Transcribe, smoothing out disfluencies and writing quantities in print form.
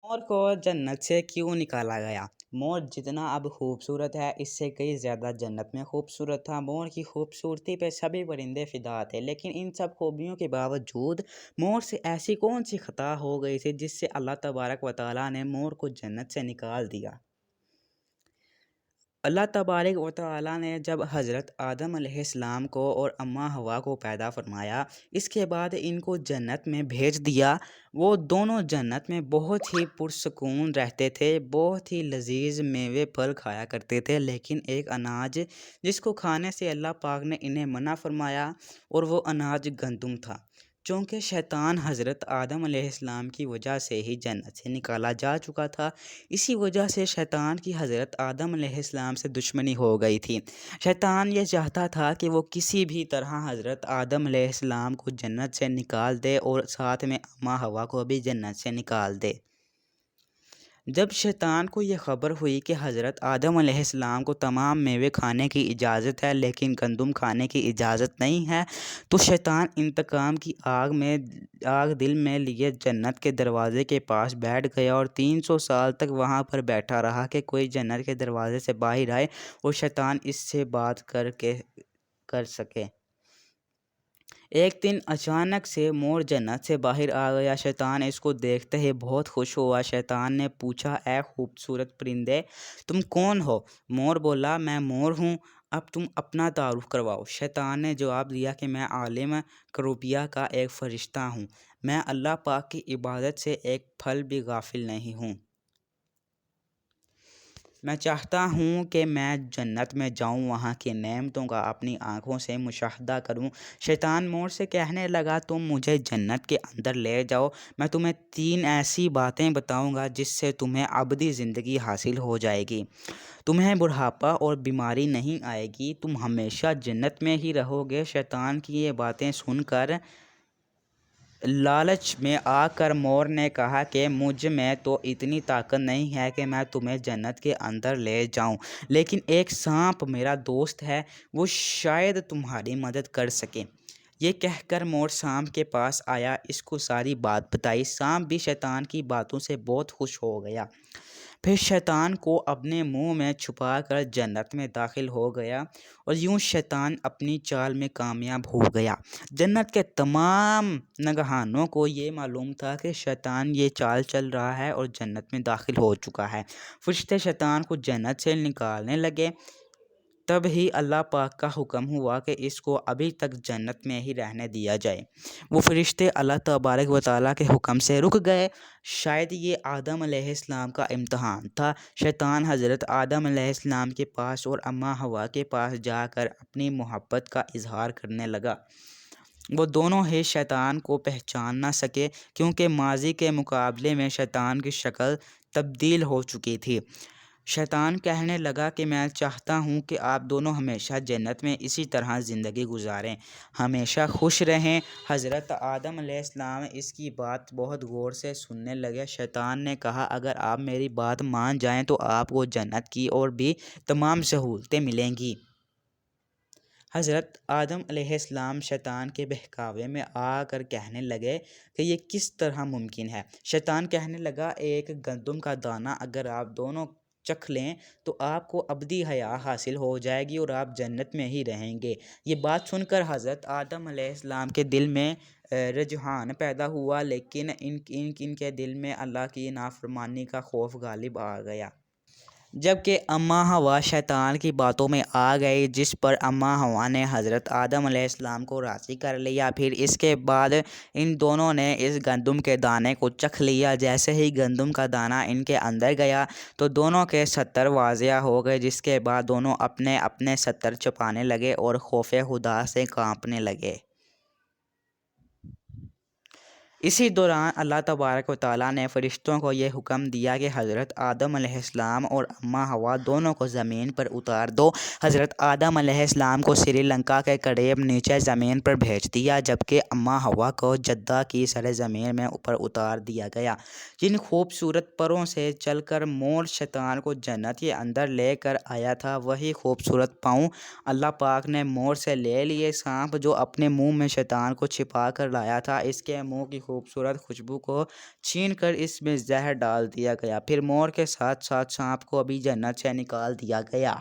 मोर को जन्नत से क्यों निकाला गया? मोर जितना अब खूबसूरत है इससे कई ज़्यादा जन्नत में खूबसूरत था। मोर की खूबसूरती पे सभी परिंदे फ़िदा थे, लेकिन इन सब खूबियों के बावजूद मोर से ऐसी कौन सी ख़ता हो गई थी जिससे अल्लाह तबारक व तआला ने मोर को जन्नत से निकाल दिया। अल्लाह तबारक व तआला ने जब हज़रत आदम अलैहिस्सलाम को और अम्मा हवा को पैदा फरमाया, इसके बाद इनको जन्नत में भेज दिया। वो दोनों जन्नत में बहुत ही पुरसकून रहते थे, बहुत ही लजीज मेवे फल खाया करते थे। लेकिन एक अनाज जिसको खाने से अल्लाह पाक ने इन्हें मना फरमाया, और वो अनाज गंदुम था। चूँकि शैतान हज़रत आदम अलैहिस्सलाम की वजह से ही जन्नत से निकाला जा चुका था, इसी वजह से शैतान की हज़रत आदम अलैहिस्सलाम से दुश्मनी हो गई थी। शैतान ये चाहता था कि वो किसी भी तरह हज़रत आदम अलैहिस्सलाम को जन्नत से निकाल दे और साथ में अम्मा हवा को भी जन्नत से निकाल दे। जब शैतान को ये ख़बर हुई कि हज़रत आदम अलैहिस्सलाम को तमाम मेवे खाने की इजाज़त है, लेकिन गंदुम खाने की इजाज़त नहीं है, तो शैतान इंतकाम की आग दिल में लिए जन्नत के दरवाज़े के पास बैठ गया और 300 साल तक वहाँ पर बैठा रहा कि कोई जन्नत के दरवाज़े से बाहर आए और शैतान इससे बात कर सके। एक दिन अचानक से मोर जन्नत से बाहर आ गया। शैतान इसको देखते ही बहुत खुश हुआ। शैतान ने पूछा, ए खूबसूरत परिंदे, तुम कौन हो? मोर बोला, मैं मोर हूँ, अब तुम अपना तारुफ करवाओ। शैतान ने जवाब दिया कि मैं आलिम करूबिया का एक फ़रिश्ता हूँ, मैं अल्लाह पाक की इबादत से एक फल भी गाफिल नहीं हूँ। मैं चाहता हूँ कि मैं जन्नत में जाऊँ, वहाँ की नेमतों का अपनी आँखों से मुशाहदा करूँ। शैतान मोर से कहने लगा, तुम मुझे जन्नत के अंदर ले जाओ, मैं तुम्हें 3 ऐसी बातें बताऊँगा जिससे तुम्हें अबदी ज़िंदगी हासिल हो जाएगी। तुम्हें बुढ़ापा और बीमारी नहीं आएगी, तुम हमेशा जन्नत में ही रहोगे। शैतान की ये बातें सुनकर लालच में आकर मोर ने कहा कि मुझ में तो इतनी ताकत नहीं है कि मैं तुम्हें जन्नत के अंदर ले जाऊं, लेकिन एक सांप मेरा दोस्त है, वो शायद तुम्हारी मदद कर सके। ये कहकर मोर सांप के पास आया, इसको सारी बात बताई। सांप भी शैतान की बातों से बहुत खुश हो गया। फिर शैतान को अपने मुंह में छुपाकर जन्नत में दाखिल हो गया और यूं शैतान अपनी चाल में कामयाब हो गया। जन्नत के तमाम नगहानों को ये मालूम था कि शैतान ये चाल चल रहा है और जन्नत में दाखिल हो चुका है। फरिश्ते शैतान को जन्नत से निकालने लगे। तब ही अल्लाह पाक का हुक्म हुआ कि इसको अभी तक जन्नत में ही रहने दिया जाए। वो फरिश्ते अल्लाह तबारक व तआला के हुक्म से रुक गए। शायद ये आदम अलैहिस्सलाम का इम्तहान था। शैतान हज़रत आदम अलैहिस्सलाम के पास और अम्मा हवा के पास जाकर अपनी मोहब्बत का इजहार करने लगा। वो दोनों ही शैतान को पहचान ना सके, क्योंकि माजी के मुकाबले में शैतान की शक्ल तब्दील हो चुकी थी। शैतान कहने लगा कि मैं चाहता हूँ कि आप दोनों हमेशा जन्नत में इसी तरह ज़िंदगी गुजारें, हमेशा खुश रहें। हज़रत आदम अलैहिस्सलाम इसकी बात बहुत गौर से सुनने लगे। शैतान ने कहा, अगर आप मेरी बात मान जाएं तो आपको जन्नत की और भी तमाम सहूलतें मिलेंगी। हज़रत आदम अलैहिस्सलाम शैतान के बहकावे में आकर कहने लगे कि ये किस तरह मुमकिन है। शैतान कहने लगा, एक गंदम का दाना अगर आप दोनों चख लें तो आपको अबदी हया हासिल हो जाएगी और आप जन्नत में ही रहेंगे। ये बात सुनकर हज़रत आदम अलैहिस्सलाम के दिल में रुझान पैदा हुआ, लेकिन इनके दिल में अल्लाह की नाफरमानी का खौफ गालिब आ गया। जबकि अम्मा हवा शैतान की बातों में आ गई, जिस पर अम्मा हवा ने हज़रत आदम अलैहिस्सलाम को राज़ी कर लिया। फिर इसके बाद इन दोनों ने इस गंदम के दाने को चख लिया। जैसे ही गंदम का दाना इनके अंदर गया तो दोनों के सत्तर वाज़िया हो गए, जिसके बाद दोनों अपने अपने सत्तर छुपाने लगे और खौफ़े खुदा से कांपने लगे। इसी दौरान अल्लाह तबारक व तआला ने फ़रिश्तों को ये हुक्म दिया कि हज़रत आदम अलैहिस्सलाम और अम्मा हवा दोनों को ज़मीन पर उतार दो। हज़रत आदम अलैहिस्सलाम को श्रीलंका के करीब नीचे ज़मीन पर भेज दिया, जबकि अम्मा हवा को जद्दा की सरज़मीन में ऊपर उतार दिया गया। जिन खूबसूरत परों से चलकर मोर शैतान को जन्नत के अंदर ले कर आया था, वही खूबसूरत पाँव अल्लाह पाक ने मोर से ले लिए। सांप जो अपने मुँह में शैतान को छिपा कर लाया था, इसके मुँह की خوبصورت خوشبو کو چھین کر اس میں زہر ڈال دیا گیا۔ پھر مور کے ساتھ ساتھ سانپ کو بھی جنت سے نکال دیا گیا۔